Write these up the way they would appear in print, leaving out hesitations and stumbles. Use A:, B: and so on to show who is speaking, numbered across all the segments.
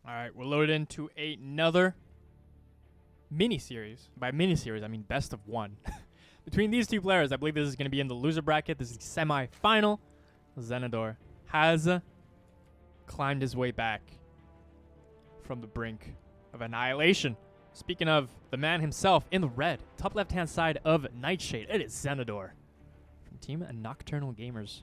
A: All right, we're loaded into another mini-series. By mini-series, I mean best of one. Between these two players, I believe this is going to be in the loser bracket. This is the semi-final. ZenedoR has climbed his way back from the brink of annihilation. Speaking of the man himself in the red, top left-hand side of Nightshade, it is ZenedoR from Team Nocturnal Gamers.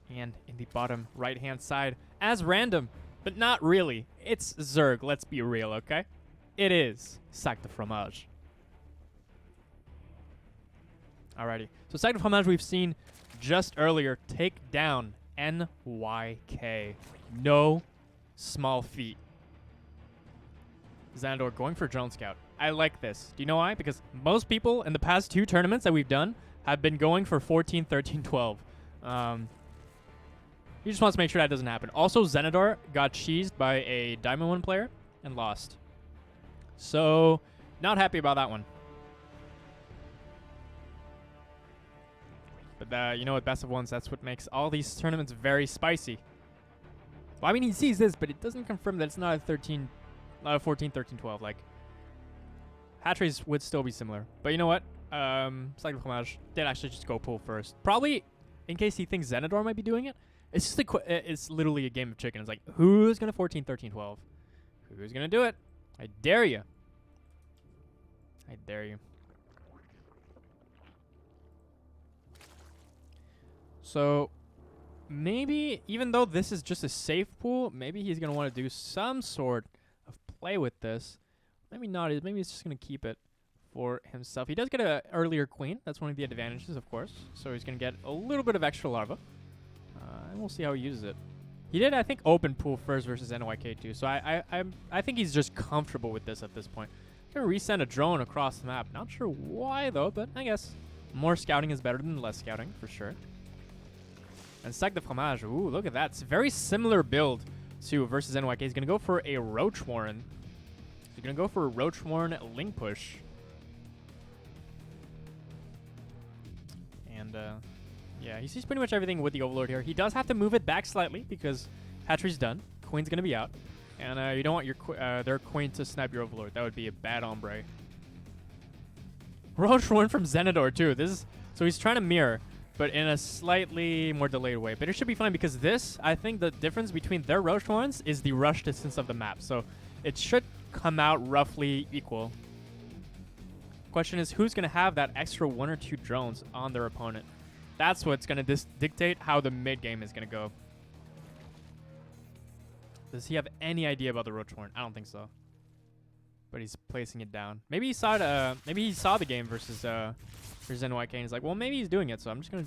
A: And in the bottom right-hand side, as random, but not really, it's Zerg, let's be real, okay? It is SacDeFromage. Alrighty, so SacDeFromage we've seen just earlier take down NYK. No small feat. ZenedoR going for Drone Scout. I like this. Do you know why? Because most people in the past two tournaments that we've done have been going for 14, 13, 12. He just wants to make sure that doesn't happen. Also, ZenedoR got cheesed by a Diamond 1 player and lost. So, not happy about that one. But you know what, best of ones, that's what makes all these tournaments very spicy. Well, I mean, he sees this, but it doesn't confirm that it's not a 14, 13, 12. Like, hatch rates would still be similar. But you know what? SacDeFromage did actually just go pull first. Probably, in case he thinks ZenedoR might be doing it. It's just it's literally a game of chicken. It's like, who's going to 14, 13, 12? Who's going to do it? I dare you. I dare you. So, maybe, even though this is just a safe pool, maybe he's going to want to do some sort of play with this. Maybe not. Maybe he's just going to keep it for himself. He does get an earlier queen. That's one of the advantages, of course. So he's going to get a little bit of extra larva. And we'll see how he uses it. He did, I think, open pool first versus NYK too. So I think he's just comfortable with this at this point. Gonna resend a drone across the map. Not sure why though, but I guess more scouting is better than less scouting for sure. And SacDeFromage, ooh, look at that. It's a very similar build to versus NYK. He's gonna go for a Roach Warren. He's gonna go for a Roach Warren Link Push. And yeah, he sees pretty much everything with the Overlord here. He does have to move it back slightly because hatchery's done. Queen's going to be out. And you don't want your their queen to snipe your Overlord. That would be a bad ombre. Roach Warren from ZenedoR too. So he's trying to mirror, but in a slightly more delayed way. But it should be fine because this, I think the difference between their Roach Warrens is the rush distance of the map. So it should come out roughly equal. Question is, who's going to have that extra 1 or 2 drones on their opponent? That's what's going to dictate how the mid game is going to go. Does he have any idea about the Roach Warren? I don't think so. But he's placing it down. Maybe he saw it. Maybe he saw the game versus NYK, and he's like, well, maybe he's doing it, so I'm just gonna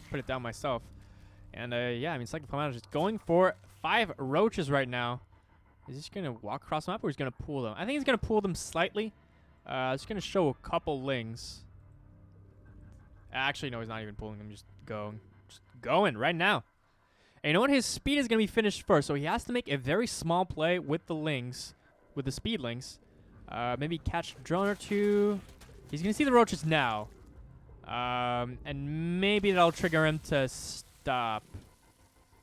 A: put it down myself. And yeah, I mean, SacDeFromage is going for 5 roaches right now. Is he just gonna walk across the map, or he's gonna pull them? I think he's gonna pull them slightly. Just gonna show a couple lings. Actually, no, he's not even pulling them. Just going right now. And you know what? His speed is going to be finished first, so he has to make a very small play with the lings, with the speed lings. Maybe catch a drone or 2. He's going to see the roaches now. And maybe that'll trigger him to stop.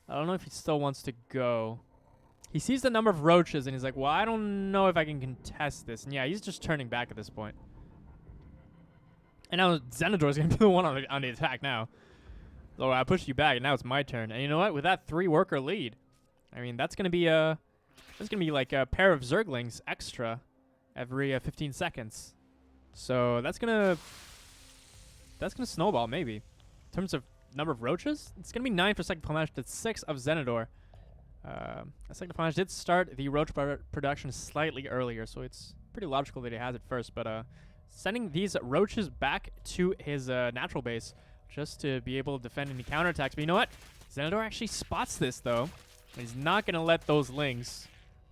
A: I don't know if he still wants to go. He sees the number of roaches, and he's like, well, I don't know if I can contest this. And yeah, he's just turning back at this point. And now ZenedoR is going to be the one on the attack now. So I pushed you back, and now it's my turn. And you know what? With that 3-worker lead, I mean, that's going to be like a pair of Zerglings extra every 15 seconds. So that's going to snowball maybe. In terms of number of roaches, it's going to be 9 for SacDeFromage to 6 of ZenedoR. SacDeFromage did start the roach production slightly earlier, so it's pretty logical that he has it first, but sending these roaches back to his natural base just to be able to defend any counterattacks. But you know what? ZenedoR actually spots this, though. He's not going to let those lings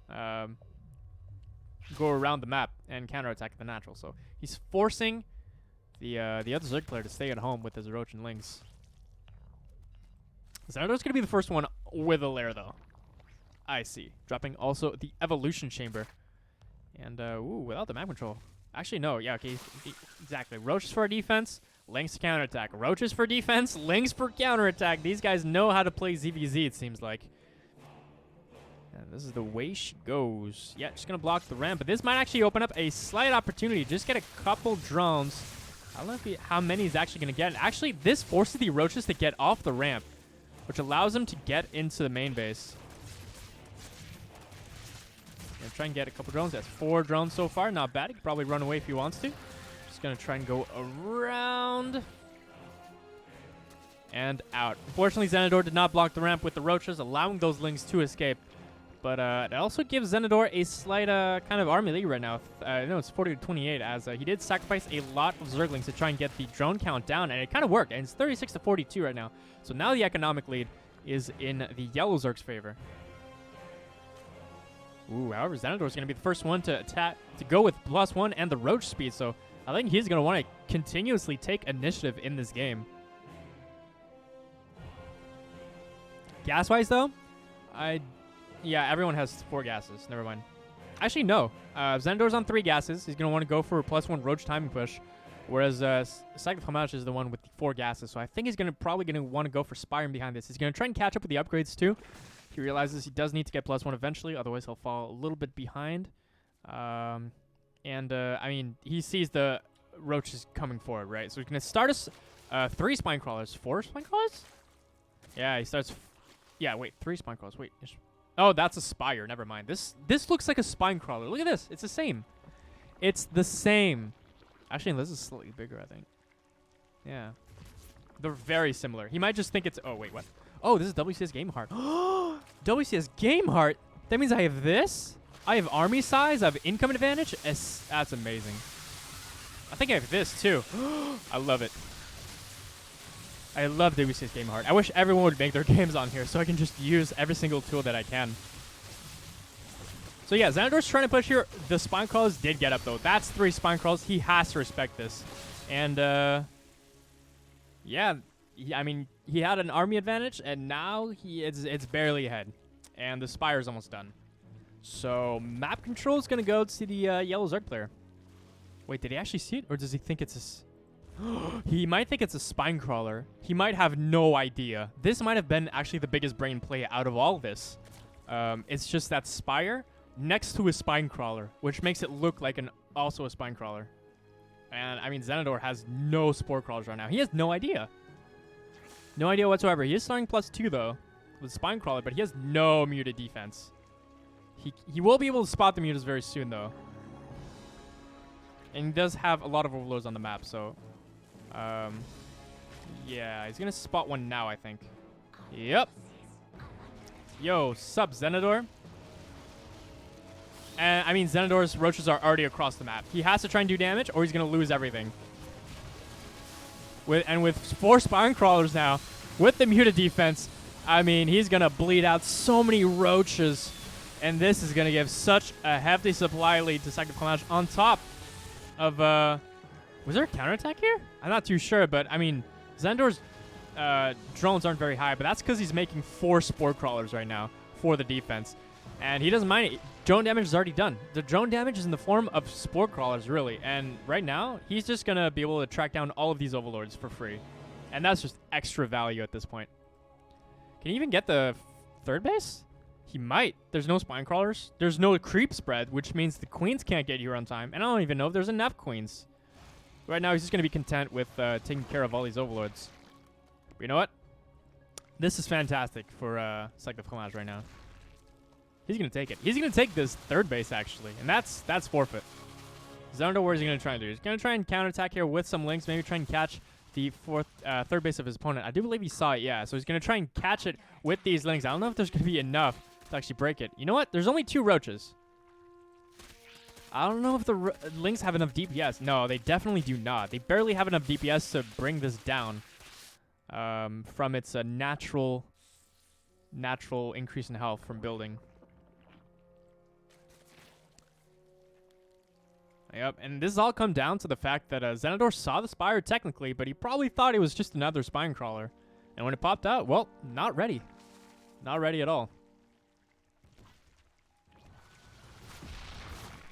A: go around the map and counterattack the natural. So he's forcing the other Zerg player to stay at home with his roach and lings. ZenedoR's going to be the first one with a lair, though. I see. Dropping also the Evolution Chamber. And, ooh, without the map control. Actually, no. Yeah, okay. Exactly. Roaches for defense, lings to counterattack. Roaches for defense, lings for counterattack. These guys know how to play ZVZ, it seems like. And this is the way she goes. Yeah, just going to block the ramp. But this might actually open up a slight opportunity. Just get a couple drones. I don't know how many he's actually going to get. Actually, this forces the roaches to get off the ramp, which allows them to get into the main base. Gonna try and get a couple drones. That's 4 drones so far. Not bad. He could probably run away if he wants to. Just going to try and go around. And out. Unfortunately, ZenedoR did not block the ramp with the roaches, allowing those lings to escape. But it also gives ZenedoR a slight kind of army lead right now. No, it's 40-28, as he did sacrifice a lot of Zerglings to try and get the drone count down, and it kind of worked. And it's 36-42 right now. So now the economic lead is in the yellow Zerg's favor. Ooh, however, ZenedoR is going to be the first one to attack, to go with +1 and the roach speed. So I think he's going to want to continuously take initiative in this game. Gas-wise, though, yeah, everyone has 4 gases. Never mind. Actually, no. ZenedoR's on 3 gases. He's going to want to go for a +1 roach timing push, whereas SacDeFromage is the one with the 4 gases. So I think he's probably going to want to go for Spiring behind this. He's going to try and catch up with the upgrades, too. He realizes he does need to get +1 eventually, otherwise he'll fall a little bit behind. I mean, he sees the roaches coming forward, right? So he's going to start us 3 spine crawlers. 4 spine crawlers? Yeah, he starts... Yeah, wait, 3 spine crawlers. Wait. Oh, that's a spire. Never mind. This looks like a spine crawler. Look at this. It's the same. It's the same. Actually, this is slightly bigger, I think. Yeah. They're very similar. He might just think it's... Oh, wait, what? Oh, this is WCS Game Heart. WCS Game Heart? That means I have this? I have army size? I have income advantage? That's amazing. I think I have this, too. I love it. I love WCS Game Heart. I wish everyone would make their games on here so I can just use every single tool that I can. So yeah, ZenedoR's trying to push here. The spine crawlers did get up, though. That's 3 spine crawlers. He has to respect this. And, yeah, I mean, he had an army advantage, and now it's barely ahead. And the spire's almost done. So map control is going to go to the yellow Zerg player. Wait, did he actually see it? Or does he think it's a... He might think it's a spine crawler. He might have no idea. This might have been actually the biggest brain play out of all this. It's just that spire next to a spine crawler, which makes it look like also a spine crawler. And, I mean, ZenedoR has no spore crawlers right now. He has no idea. No idea whatsoever. He is starting +2, though, with spine crawler, but he has no muted defense. He will be able to spot the mutas very soon, though. And he does have a lot of overloads on the map, so... yeah, he's gonna spot one now, I think. Yep. Yo, sup, ZenedoR? And, I mean, ZenedoR's roaches are already across the map. He has to try and do damage, or he's gonna lose everything. With 4 spine crawlers now, with the muted defense, I mean, he's gonna bleed out so many roaches. And this is gonna give such a hefty supply lead to SacDeFromage on top of, was there a counterattack here? I'm not too sure, but, I mean, ZenedoR's drones aren't very high, but that's because he's making 4 spore crawlers right now for the defense. And he doesn't mind it. Drone damage is already done. The drone damage is in the form of spore crawlers, really. And right now, he's just going to be able to track down all of these overlords for free. And that's just extra value at this point. Can he even get the 3rd base? He might. There's no spine crawlers. There's no creep spread, which means the queens can't get here on time. And I don't even know if there's enough queens. Right now, he's just going to be content with taking care of all these overlords. But you know what? This is fantastic for SacDeFromage right now. He's going to take it. He's going to take this 3rd base, actually. And that's forfeit. ZenedoR, what is he going to try and do? He's going to try and counterattack here with some links. Maybe try and catch the 3rd base of his opponent. I do believe he saw it, yeah. So he's going to try and catch it with these links. I don't know if there's going to be enough to actually break it. You know what? There's only 2 roaches. I don't know if the links have enough DPS. No, they definitely do not. They barely have enough DPS to bring this down from its natural increase in health from building. Yep, and this has all come down to the fact that ZenedoR saw the spire technically, but he probably thought it was just another spine crawler. And when it popped out, well, not ready. Not ready at all.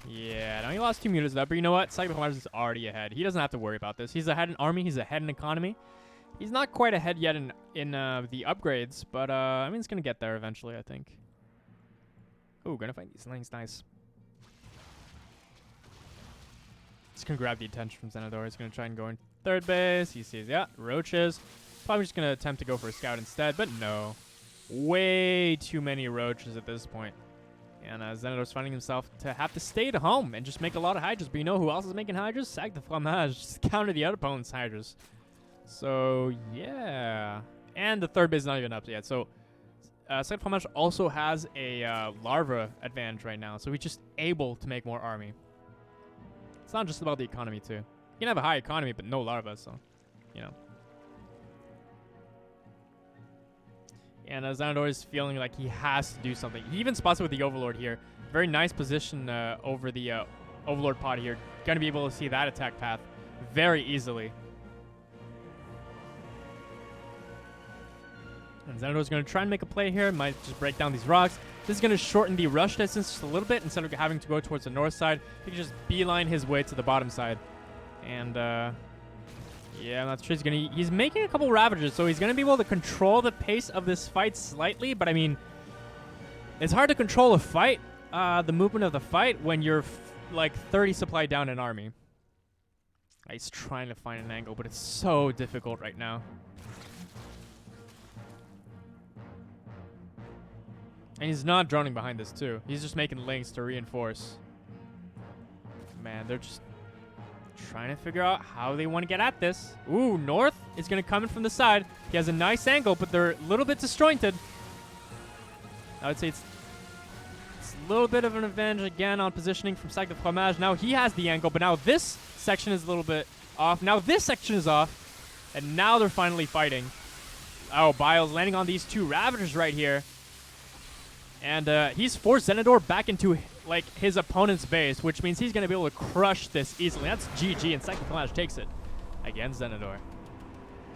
A: Yeah, now he lost 2 mutas though, but you know what? SacDeFromage is already ahead. He doesn't have to worry about this. He's ahead in army, he's ahead in economy. He's not quite ahead yet in the upgrades, but I mean, it's going to get there eventually, I think. Ooh, gonna find these lanes. Nice. Just gonna grab the attention from ZenedoR. He's gonna try and go in third base. He sees, yeah, roaches. Probably just gonna attempt to go for a scout instead, but no. Way too many roaches at this point. And ZenedoR's finding himself to have to stay at home and just make a lot of hydras. But you know who else is making hydras? SacDeFromage. Just counter the other opponent's hydras. So, yeah. And the third base is not even up yet. So, SacDeFromage also has a larva advantage right now. So he's just able to make more army. It's not just about the economy, too. You can have a high economy, but no larva, so, you know. And ZenedoR is feeling like he has to do something. He even spots it with the Overlord here. Very nice position over the Overlord pod here. Going to be able to see that attack path very easily. And ZenedoR's going to try and make a play here. Might just break down these rocks. This is going to shorten the rush distance just a little bit. Instead of having to go towards the north side, he can just beeline his way to the bottom side. And, yeah, I'm not sure he's making a couple ravages, so he's going to be able to control the pace of this fight slightly. But, I mean, it's hard to control a fight, the movement of the fight, when you're, like, 30 supply down an army. He's trying to find an angle, but it's so difficult right now. And he's not droning behind this, too. He's just making links to reinforce. Man, they're just trying to figure out how they want to get at this. Ooh, north is going to come in from the side. He has a nice angle, but they're a little bit disjointed. I would say it's a little bit of an advantage again on positioning from SacDeFromage. Now he has the angle, but now this section is a little bit off. Now this section is off, and now they're finally fighting. Oh, Biles landing on these two Ravagers right here. And he's forced ZenedoR back into like his opponent's base, which means he's going to be able to crush this easily. That's GG, and SacDeFromage takes it against ZenedoR.